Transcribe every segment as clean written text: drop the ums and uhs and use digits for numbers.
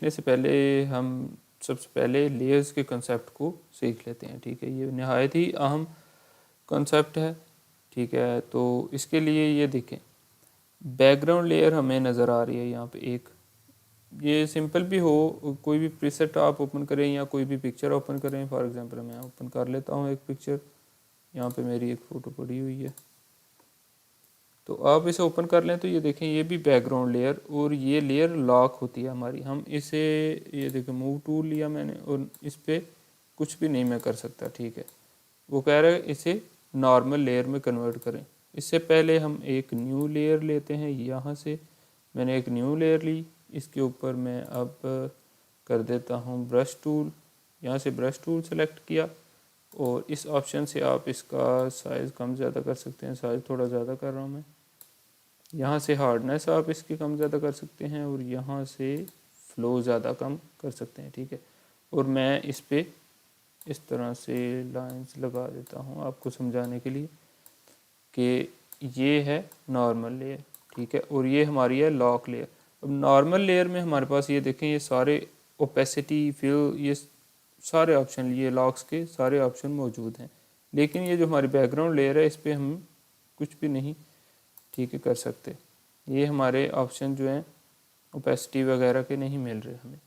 से पहले हम सबसे पहले लेयर्स के कंसेप्ट को सीख लेते हैं। ठीक है, ये नहायत ही अहम कंसेप्ट है। ठीक है, तो इसके लिए ये देखें, बैकग्राउंड लेयर हमें नज़र आ रही है यहाँ पे एक, ये सिंपल भी हो, कोई भी प्रीसेट आप ओपन करें या कोई भी पिक्चर ओपन करें। फॉर एग्जांपल मैं ओपन कर लेता हूँ एक पिक्चर, यहाँ पे मेरी एक फ़ोटो पड़ी हुई है, तो आप इसे ओपन कर लें तो ये देखें ये भी बैकग्राउंड लेयर, और ये लेयर लॉक होती है हमारी। हम इसे, ये देखें मूव टूल लिया मैंने और इस पर कुछ भी नहीं मैं कर सकता। ठीक है, वो कह रहा है इसे नॉर्मल लेयर में कन्वर्ट करें। इससे पहले हम एक न्यू लेयर लेते हैं। यहाँ से मैंने एक न्यू लेयर ली, इसके ऊपर मैं अब कर देता हूँ ब्रश टूल। यहाँ से ब्रश टूल सेलेक्ट किया और इस ऑप्शन से आप इसका साइज़ कम ज़्यादा कर सकते हैं। साइज़ थोड़ा ज़्यादा कर रहा हूँ मैं। यहाँ से हार्डनेस आप इसकी कम ज़्यादा कर सकते हैं और यहाँ से फ्लो ज़्यादा कम कर सकते हैं। ठीक है, और मैं इस पे इस तरह से लाइंस लगा देता हूँ आपको समझाने के लिए कि ये है नॉर्मल लेयर। ठीक है, और ये हमारी है लॉक लेयर। अब नॉर्मल लेयर में हमारे पास ये देखें, ये सारे ओपेसिटी, फिल, ये सारे ऑप्शन, ये लॉक्स के सारे ऑप्शन मौजूद हैं। लेकिन ये जो हमारी बैकग्राउंड लेयर है, इस पर हम कुछ भी नहीं, ठीक है, कर सकते। ये हमारे ऑप्शन जो हैं ओपेसिटी वगैरह के नहीं मिल रहे हमें।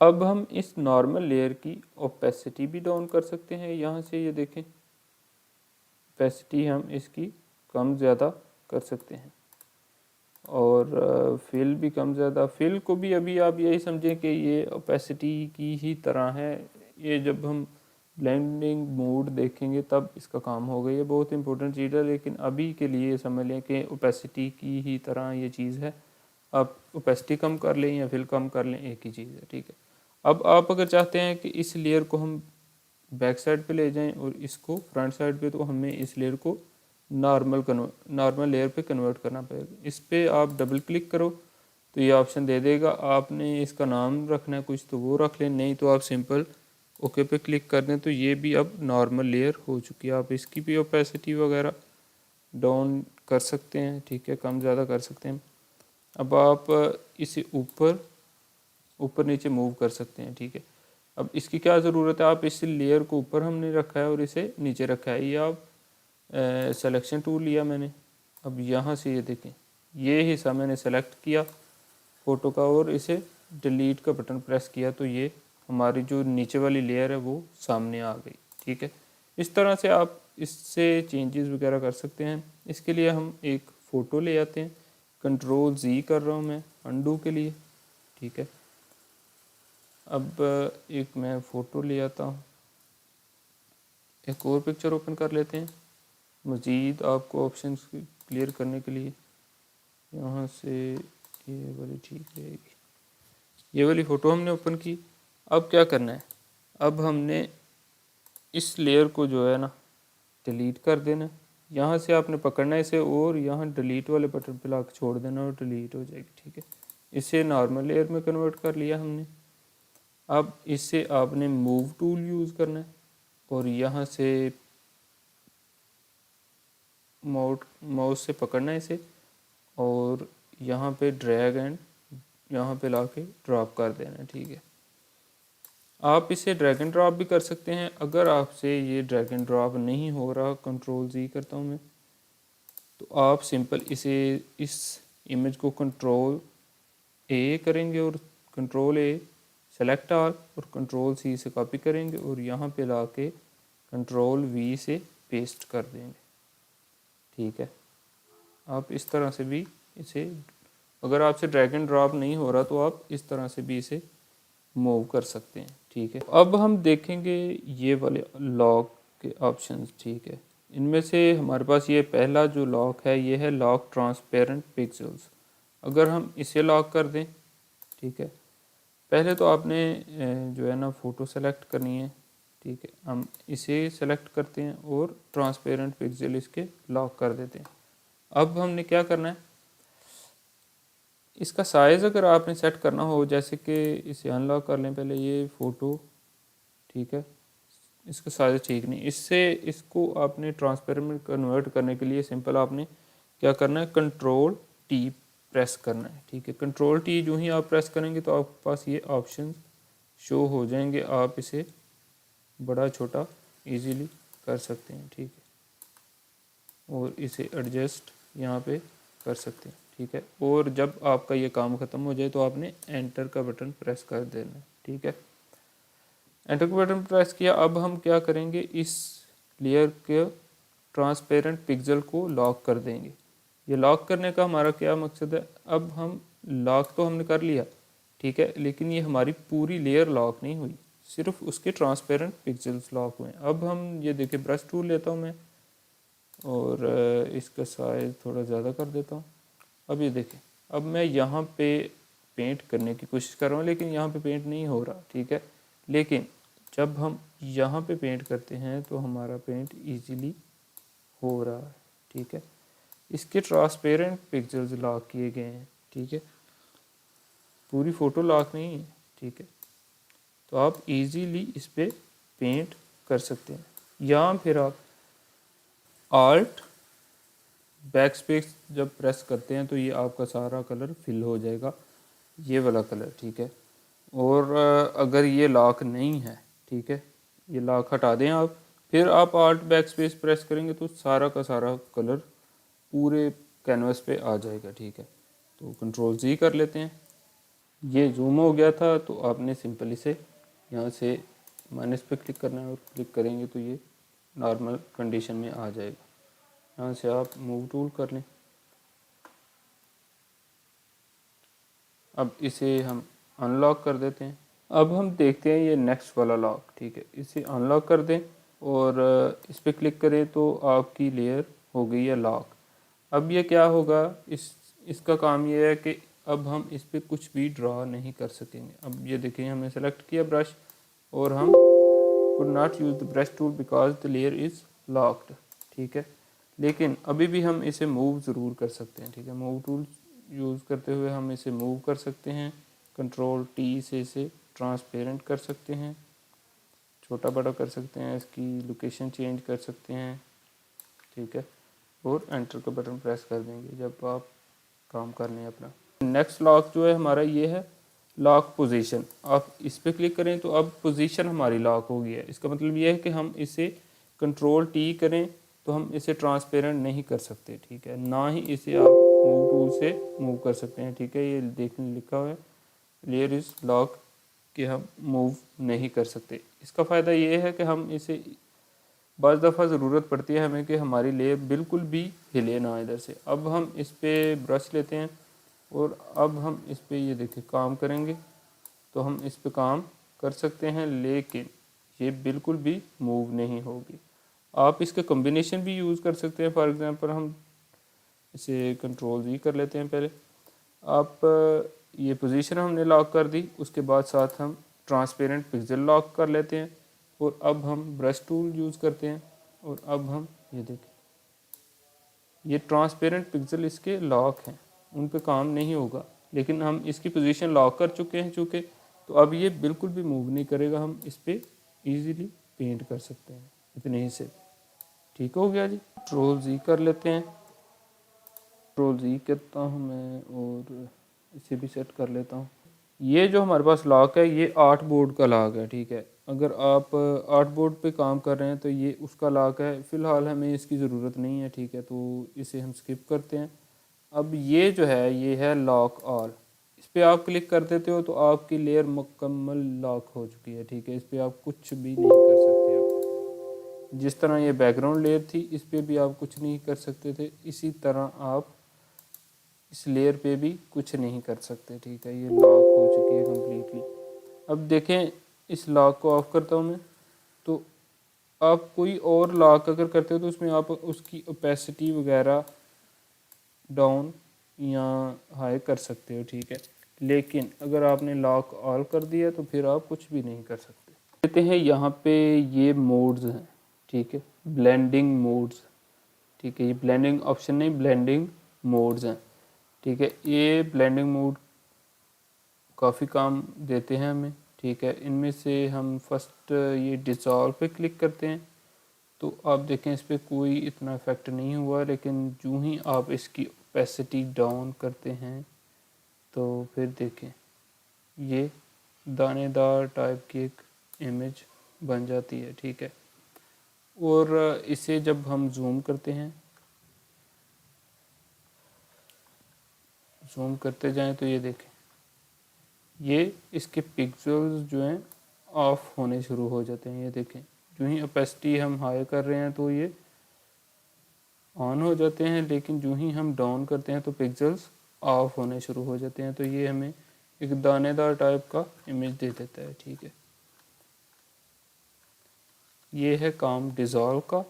अब हम इस नॉर्मल लेयर की ओपेसिटी भी डाउन कर सकते हैं। यहाँ से ये देखें, ओपेसिटी हम इसकी कम ज़्यादा कर सकते हैं और फिल भी कम ज़्यादा। फिल को भी अभी आप यही समझें कि ये ओपेसिटी की ही तरह है। ये जब हम ब्लेंडिंग मोड देखेंगे तब इसका काम होगा। ये बहुत इंपॉर्टेंट चीज़ है, लेकिन अभी के लिए समझ लें कि ओपेसिटी की ही तरह ये चीज़ है। आप ओपेसिटी कम कर लें या फिल कम कर लें, एक ही चीज़ है। ठीक है, अब आप अगर चाहते हैं कि इस लेयर को हम बैक साइड पे ले जाएं और इसको फ्रंट साइड पे, तो हमें इस लेयर को नॉर्मल लेयर पे कन्वर्ट करना पड़ेगा। इस पर आप डबल क्लिक करो तो ये ऑप्शन दे देगा। आपने इसका नाम रखना है कुछ तो वो रख लें, नहीं तो आप सिंपल ओके पे क्लिक कर दें। तो ये भी अब नॉर्मल लेयर हो चुकी है। आप इसकी भी ओपेसिटी वगैरह डाउन कर सकते हैं। ठीक है, कम ज़्यादा कर सकते हैं। अब आप इसे ऊपर ऊपर नीचे मूव कर सकते हैं। ठीक है, अब इसकी क्या ज़रूरत है, आप इस लेयर को ऊपर हमने रखा है और इसे नीचे रखा है। ये आप सिलेक्शन टूल लिया मैंने, अब यहाँ से ये देखें, ये हिस्सा मैंने सेलेक्ट किया फ़ोटो का और इसे डिलीट का बटन प्रेस किया, तो ये हमारी जो नीचे वाली लेयर है वो सामने आ गई। ठीक है, इस तरह से आप इससे चेंजेस वगैरह कर सकते हैं। इसके लिए हम एक फ़ोटो ले आते हैं, कंट्रोल Z कर रहा हूँ मैं अंडू के लिए। ठीक है, अब एक मैं फ़ोटो ले आता हूँ, एक और पिक्चर ओपन कर लेते हैं। मज़ीद आपको ऑप्शंस क्लियर करने के लिए यहाँ से ये वाली ठीक रहेगी। ये वाली फ़ोटो हमने ओपन की। अब क्या करना है, अब हमने इस लेयर को जो है ना डिलीट कर देना है। यहाँ से आपने पकड़ना है इसे और यहाँ डिलीट वाले बटन पे ला के छोड़ देना और डिलीट हो जाएगी। ठीक है, इसे नॉर्मल लेयर में कन्वर्ट कर लिया हमने। अब इससे आपने मूव टूल यूज़ करना है और यहाँ से माउस से पकड़ना है इसे और यहाँ पे ड्रैग एंड यहाँ पे लाके ड्रॉप कर देना है। ठीक है, आप इसे ड्रैग एंड ड्रॉप भी कर सकते हैं। अगर आपसे ये ड्रैग एंड ड्रॉप नहीं हो रहा, कंट्रोल Z करता हूँ मैं, तो आप सिंपल इसे, इस इमेज को कंट्रोल A करेंगे और कंट्रोल A सेलेक्ट ऑल और कंट्रोल C से कॉपी करेंगे और यहाँ पे लाके कंट्रोल V से पेस्ट कर देंगे। ठीक है, आप इस तरह से भी इसे, अगर आपसे ड्रैग एंड ड्रॉप नहीं हो रहा तो आप इस तरह से भी इसे मूव कर सकते हैं। ठीक है, अब हम देखेंगे ये वाले लॉक के ऑप्शंस। ठीक है, इनमें से हमारे पास ये पहला जो लॉक है ये है लॉक ट्रांसपेरेंट पिक्सेल्स। अगर हम इसे लॉक कर दें, ठीक है, पहले तो आपने जो है ना फ़ोटो सेलेक्ट करनी है। ठीक है, हम इसे सेलेक्ट करते हैं और ट्रांसपेरेंट पिक्सल इसके लॉक कर देते हैं। अब हमने क्या करना है, इसका साइज़ अगर आपने सेट करना हो, जैसे कि इसे अनलॉक कर लें पहले ये फ़ोटो। ठीक है, इसका साइज़ ठीक नहीं, इससे इसको आपने ट्रांसपेरेंट में कन्वर्ट करने के लिए सिंपल आपने क्या करना है, कंट्रोल T प्रेस करना है, ठीक है। कंट्रोल टी जो ही आप प्रेस करेंगे तो आपके पास ये ऑप्शन शो हो जाएंगे, आप इसे बड़ा छोटा इजीली कर सकते हैं, ठीक है। और इसे एडजस्ट यहाँ पे कर सकते हैं, ठीक है। और जब आपका ये काम ख़त्म हो जाए तो आपने एंटर का बटन प्रेस कर देना है, ठीक है। एंटर का बटन प्रेस किया। अब हम क्या करेंगे, इस लेयर के ट्रांसपेरेंट पिक्सल को लॉक कर देंगे। ये लॉक करने का हमारा क्या मकसद है, अब हम लॉक तो हमने कर लिया, ठीक है, लेकिन ये हमारी पूरी लेयर लॉक नहीं हुई, सिर्फ उसके ट्रांसपेरेंट पिक्सल्स लॉक हुए। अब हम ये देखिए ब्रश टूल लेता हूँ मैं और इसका साइज थोड़ा ज़्यादा कर देता हूँ। अब ये देखें, अब मैं यहाँ पे पेंट करने की कोशिश कर रहा हूँ लेकिन यहाँ पे पेंट नहीं हो रहा, ठीक है। लेकिन जब हम यहाँ पे पेंट करते हैं तो हमारा पेंट इजीली हो रहा है, ठीक है। इसके ट्रांसपेरेंट पिक्सल्स लॉक किए गए हैं, ठीक है, पूरी फ़ोटो लॉक नहीं है, ठीक है। तो आप इजीली इस पे पेंट कर सकते हैं, या फिर आप आल्ट बैक स्पेस जब प्रेस करते हैं तो ये आपका सारा कलर फिल हो जाएगा, ये वाला कलर, ठीक है। और अगर ये लॉक नहीं है, ठीक है, ये लॉक हटा दें आप, फिर आप आल्ट बैक स्पेस प्रेस करेंगे तो सारा का सारा कलर पूरे कैनवस पे आ जाएगा, ठीक है। तो कंट्रोल जी कर लेते हैं। ये जूम हो गया था तो आपने सिंपली से यहाँ से माइनस पे क्लिक करना है और क्लिक करेंगे तो ये नॉर्मल कंडीशन में आ जाएगा। यहाँ से आप मूव टूल कर लें। अब इसे हम अनलॉक कर देते हैं। अब हम देखते हैं ये नेक्स्ट वाला लॉक, ठीक है, इसे अनलॉक कर दें और इस पर क्लिक करें तो आपकी लेयर हो गई है लॉक। अब ये क्या होगा, इसका काम ये है कि अब हम इस पर कुछ भी ड्रा नहीं कर सकेंगे। अब ये देखें, हमने सेलेक्ट किया ब्रश और हम could not use the brush tool because the layer is locked, ठीक है। लेकिन अभी भी हम इसे मूव ज़रूर कर सकते हैं, ठीक है। मूव टूल यूज़ करते हुए हम इसे मूव कर सकते हैं। कंट्रोल टी से इसे ट्रांसपेरेंट कर सकते हैं, छोटा बड़ा कर सकते हैं, इसकी लोकेशन चेंज कर सकते हैं, ठीक है। और एंटर का बटन प्रेस कर देंगे जब आप काम कर लें अपना। नेक्स्ट लॉक जो है हमारा ये है लॉक पोजीशन। आप इस पर क्लिक करें तो अब पोजीशन हमारी लॉक हो गई है। इसका मतलब ये है कि हम इसे कंट्रोल टी करें तो हम इसे ट्रांसपेरेंट नहीं कर सकते, ठीक है, ना ही इसे आप मूव टूल से मूव कर सकते हैं, ठीक है। ये देखने लिखा हुआ है लेयर इज़ लॉक कि हम मूव नहीं कर सकते। इसका फ़ायदा ये है कि हम इसे बज़ दफ़ा ज़रूरत पड़ती है हमें कि हमारी लेयर बिल्कुल भी हिले ना इधर से। अब हम इस पर ब्रश लेते हैं और अब हम इस पर ये देखिए काम करेंगे तो हम इस पे काम कर सकते हैं, लेकिन ये बिल्कुल भी मूव नहीं होगी। आप इसका कॉम्बिनेशन भी यूज़ कर सकते हैं। फॉर एग्ज़ाम्पल हम इसे कंट्रोल जी कर लेते हैं पहले। आप ये पोजीशन हमने लॉक कर दी, उसके बाद साथ हम ट्रांसपेरेंट पिक्सल लॉक कर लेते हैं और अब हम ब्रश टूल यूज़ करते हैं और अब हम ये देखें, ये ट्रांसपेरेंट पिक्सल इसके लॉक हैं, उन पे काम नहीं होगा, लेकिन हम इसकी पोजीशन लॉक कर चुके हैं चूँकि, तो अब ये बिल्कुल भी मूव नहीं करेगा। हम इस पर ईज़िली पेंट कर सकते हैं इतने ही से। ठीक हो गया जी। कंट्रोल जी कर लेते हैं, कंट्रोल जी करता हूँ मैं और इसे भी सेट कर लेता हूँ। ये जो हमारे पास लॉक है ये आर्ट बोर्ड का लॉक है, ठीक है। अगर आप आर्ट बोर्ड पे काम कर रहे हैं तो ये उसका लॉक है, फ़िलहाल हमें इसकी ज़रूरत नहीं है, ठीक है, तो इसे हम स्किप करते हैं। अब ये जो है ये है लॉक ऑल, इस पर आप क्लिक कर देते हो तो आपकी लेयर मुकम्मल लॉक हो चुकी है, ठीक है। इस पर आप कुछ भी नहीं कर सकते। अब जिस तरह ये बैकग्राउंड लेयर थी इस पर भी आप कुछ नहीं कर सकते थे, इसी तरह आप इस लेयर पे भी कुछ नहीं कर सकते, ठीक है। ये लॉक हो चुकी है कम्प्लीटली। अब देखें, इस लॉक को ऑफ करता हूँ मैं, तो आप कोई और लॉक अगर करते हो तो उसमें आप उसकी ओपेसिटी वगैरह डाउन या हाई कर सकते हो, ठीक है। लेकिन अगर आपने लॉक ऑल कर दिया तो फिर आप कुछ भी नहीं कर सकते। कहते हैं यहाँ पे ये मोड्स हैं, ठीक है, ब्लेंडिंग मोड्स, ठीक है। ये ब्लेंडिंग ऑप्शन नहीं, ब्लेंडिंग मोड्स हैं, ठीक है। ये ब्लेंडिंग मोड काफ़ी काम देते हैं हमें, ठीक है। इनमें से हम फर्स्ट ये डिसॉल्व पे क्लिक करते हैं तो आप देखें इस पर कोई इतना इफेक्ट नहीं हुआ, लेकिन जो ही आप इसकी ओपेसिटी डाउन करते हैं तो फिर देखें ये दानेदार टाइप की एक इमेज बन जाती है, ठीक है। और इसे जब हम जूम करते हैं, जूम करते जाएं तो ये देखें ये इसके पिक्सेल्स जो हैं ऑफ होने शुरू हो जाते हैं। ये देखें जो ही ओपेसिटी हम हाई कर रहे हैं तो ये ऑन हो जाते हैं, लेकिन जो ही हम डाउन करते हैं तो पिक्सेल्स ऑफ होने शुरू हो जाते हैं। तो ये हमें एक दानेदार टाइप का इमेज दे देता है, ठीक है। ये है काम डिज़ोल्व का।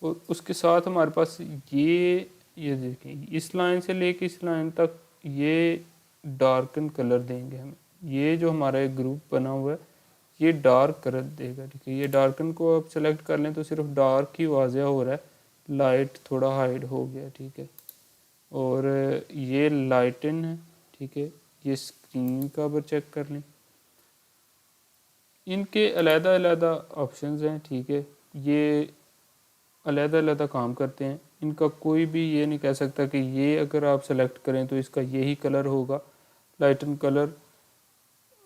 और उसके साथ हमारे पास ये देखें इस लाइन से लेके इस लाइन तक ये डार्कन कलर देंगे हमें। ये जो हमारा एक ग्रुप बना हुआ है ये डार्क कलर देगा, ठीक है। ये डार्कन को आप सेलेक्ट कर लें तो सिर्फ डार्क ही वाज़िया हो रहा है, लाइट थोड़ा हाइड हो गया, ठीक है। और ये लाइटन है, ठीक है। ये स्क्रीन का अगर चेक कर लें, इनके अलग-अलग ऑप्शंस हैं, ठीक है। ये अलग-अलग काम करते हैं, इनका कोई भी ये नहीं कह सकता कि ये अगर आप सेलेक्ट करें तो इसका यही कलर होगा। लाइटन कलर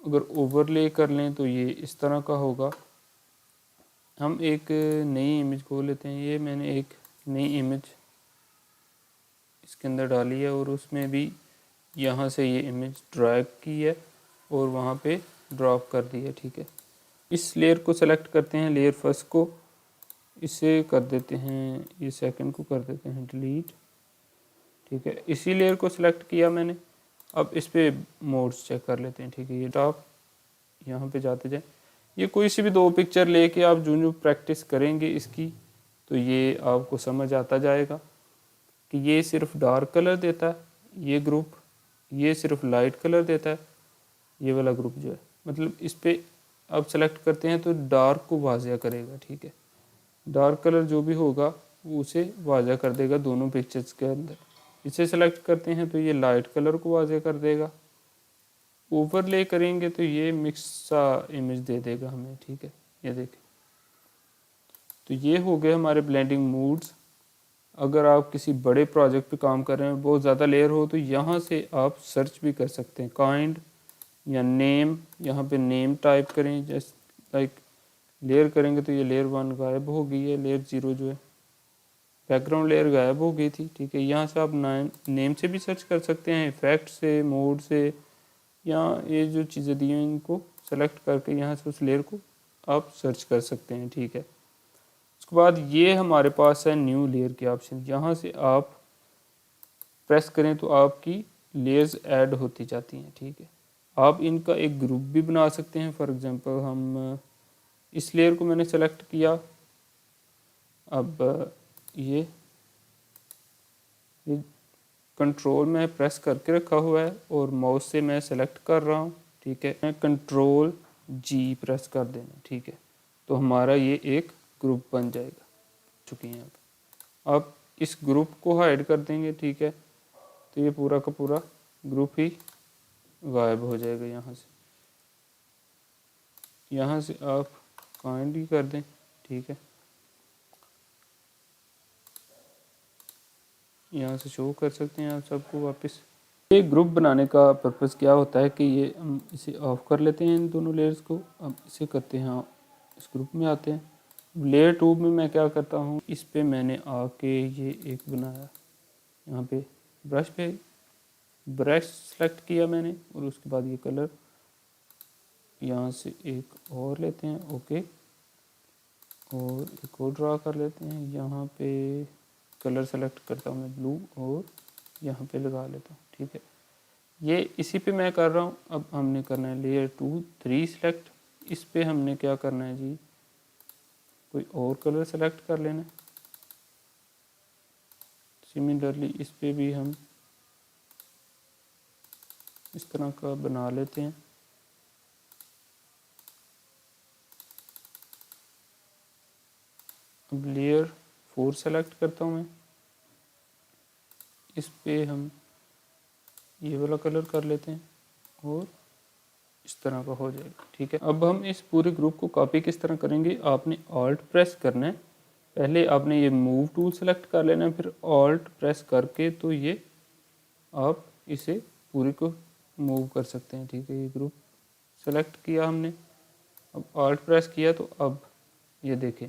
अगर ओवरले कर लें तो ये इस तरह का होगा। हम एक नई इमेज को लेते हैं। ये मैंने एक नई इमेज इसके अंदर डाली है और उसमें भी यहाँ से ये इमेज ड्रैग की है और वहाँ पे ड्रॉप कर दी है, ठीक है। इस लेयर को सेलेक्ट करते हैं, लेयर फर्स्ट को, इसे कर देते हैं, ये सेकंड को कर देते हैं डिलीट, ठीक है। इसी लेयर को सिलेक्ट किया मैंने। अब इस पे मोड्स चेक कर लेते हैं, ठीक है। ये टॉप यहाँ पे जाते जाए, ये कोई सी भी दो पिक्चर लेके आप जो प्रैक्टिस करेंगे इसकी तो ये आपको समझ आता जाएगा कि ये सिर्फ डार्क कलर देता है ये ग्रुप, ये सिर्फ लाइट कलर देता है ये वाला ग्रुप जो है। मतलब इस पे आप सेलेक्ट करते हैं तो डार्क को वाज़िया करेगा, ठीक है। डार्क कलर जो भी होगा वो उसे वाज़िया कर देगा दोनों पिक्चर्स के अंदर। इसे सेलेक्ट करते हैं तो ये लाइट कलर को वाज़िया कर देगा। ओवरले करेंगे तो ये मिक्स सा इमेज दे देगा हमें, ठीक है। ये देखें तो ये हो गए हमारे ब्लेंडिंग मूड्स। अगर आप किसी बड़े प्रोजेक्ट पे काम कर रहे हैं, बहुत ज़्यादा लेयर हो, तो यहाँ से आप सर्च भी कर सकते हैं काइंड या नेम। यहाँ पे नेम टाइप करें, जैसे लाइक लेयर करेंगे तो ये लेयर 1 गायब हो गई है, लेयर 0 जो है बैकग्राउंड लेयर गायब हो गई थी, ठीक है। यहाँ से आप नेम से भी सर्च कर सकते हैं, इफेक्ट से, मोड से, या ये जो चीज़ें दी हैं इनको सेलेक्ट करके यहाँ से उस लेयर को आप सर्च कर सकते हैं, ठीक है। उसके बाद ये हमारे पास है न्यू लेयर के ऑप्शन। यहाँ से आप प्रेस करें तो आपकी लेयर्स ऐड होती जाती हैं, ठीक है। आप इनका एक ग्रुप भी बना सकते हैं। फॉर एग्जांपल हम इस लेयर को मैंने सेलेक्ट किया, अब ये कंट्रोल में प्रेस करके रखा हुआ है और माउस से मैं सेलेक्ट कर रहा हूँ, ठीक है। मैं कंट्रोल जी प्रेस कर देना, ठीक है। तो हमारा ये एक ग्रुप बन जाएगा चुकी हैं। अब इस ग्रुप को हाइड कर देंगे, ठीक है। तो ये पूरा का पूरा ग्रुप ही गायब हो जाएगा। यहाँ से आप काइंड ही कर दें, ठीक है। यहाँ से शो कर सकते हैं आप सबको वापस। ये ग्रुप बनाने का पर्पज़ क्या होता है कि ये हम इसे ऑफ कर लेते हैं इन दोनों लेयर्स को। अब इसे करते हैं, इस ग्रुप में आते हैं। लेयर 2 में मैं क्या करता हूँ, इस पे मैंने आके ये एक बनाया, यहाँ पे ब्रश सेलेक्ट किया मैंने और उसके बाद ये कलर यहाँ से एक और लेते हैं, ओके, और एक और ड्रा कर लेते हैं। यहाँ पे कलर सेलेक्ट करता हूँ मैं ब्लू और यहाँ पे लगा लेता हूँ, ठीक है। ये इसी पे मैं कर रहा हूँ। अब हमने करना है लेयर 2 3 सेलेक्ट। इस पे हमने क्या करना है जी, कोई और कलर सेलेक्ट कर लेना है। सिमिलरली इस पे भी हम इस तरह का बना लेते हैं। अब लेयर 4 सेलेक्ट करता हूँ मैं, इस पे हम ये वाला कलर कर लेते हैं और इस तरह का हो जाएगा, ठीक है। अब हम इस पूरे ग्रुप को कॉपी किस तरह करेंगे, आपने ऑल्ट प्रेस करना है। पहले आपने ये मूव टूल सेलेक्ट कर लेना है, फिर ऑल्ट प्रेस करके तो ये आप इसे पूरे को मूव कर सकते हैं। ठीक है, ये ग्रुप सेलेक्ट किया हमने, अब ऑल्ट प्रेस किया तो अब ये देखें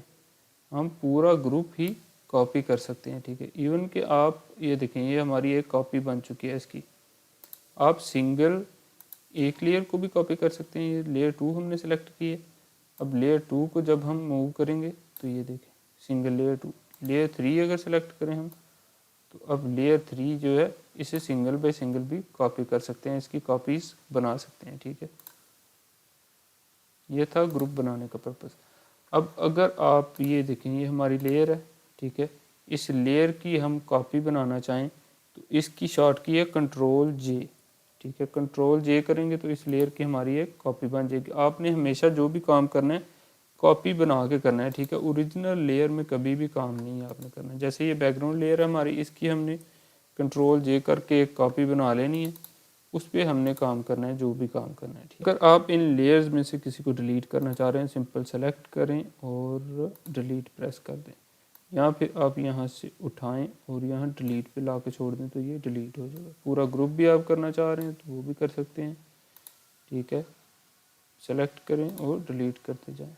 हम पूरा ग्रुप ही कॉपी कर सकते हैं। ठीक है, इवन कि आप ये देखें ये हमारी एक कॉपी बन चुकी है इसकी। आप सिंगल एक लेयर को भी कॉपी कर सकते हैं। ये लेयर 2 हमने सेलेक्ट की है। अब लेयर 2 को जब हम मूव करेंगे तो ये देखें सिंगल लेयर 2, लेयर 3 अगर सेलेक्ट करें हम तो अब लेयर 3 जो है इसे सिंगल बाय सिंगल भी कॉपी कर सकते हैं, इसकी कॉपीज बना सकते हैं। ठीक है, ये था ग्रुप बनाने का पर्पस। अब अगर आप ये देखें ये हमारी लेयर है। ठीक है, इस लेयर की हम कॉपी बनाना चाहें तो इसकी शॉर्ट की है कंट्रोल जे। ठीक है, कंट्रोल जे करेंगे तो इस लेयर की हमारी एक कॉपी बन जाएगी। आपने हमेशा जो भी काम करना है कॉपी बना के करना है। ठीक है, ओरिजिनल लेयर में कभी भी काम नहीं है आपने करना है। जैसे ये बैकग्राउंड लेयर है हमारी, इसकी हमने कंट्रोल जे करके एक कॉपी बना लेनी है, उस पर हमने काम करना है जो भी काम करना है। ठीक है, अगर आप इन लेयर्स में से किसी को डिलीट करना चाह रहे हैं सिंपल सेलेक्ट करें और डिलीट प्रेस कर दें, या फिर आप यहाँ से उठाएं और यहाँ डिलीट पे ला के छोड़ दें तो ये डिलीट हो जाएगा। पूरा ग्रुप भी आप करना चाह रहे हैं तो वो भी कर सकते हैं। ठीक है, सेलेक्ट करें और डिलीट करते जाएं।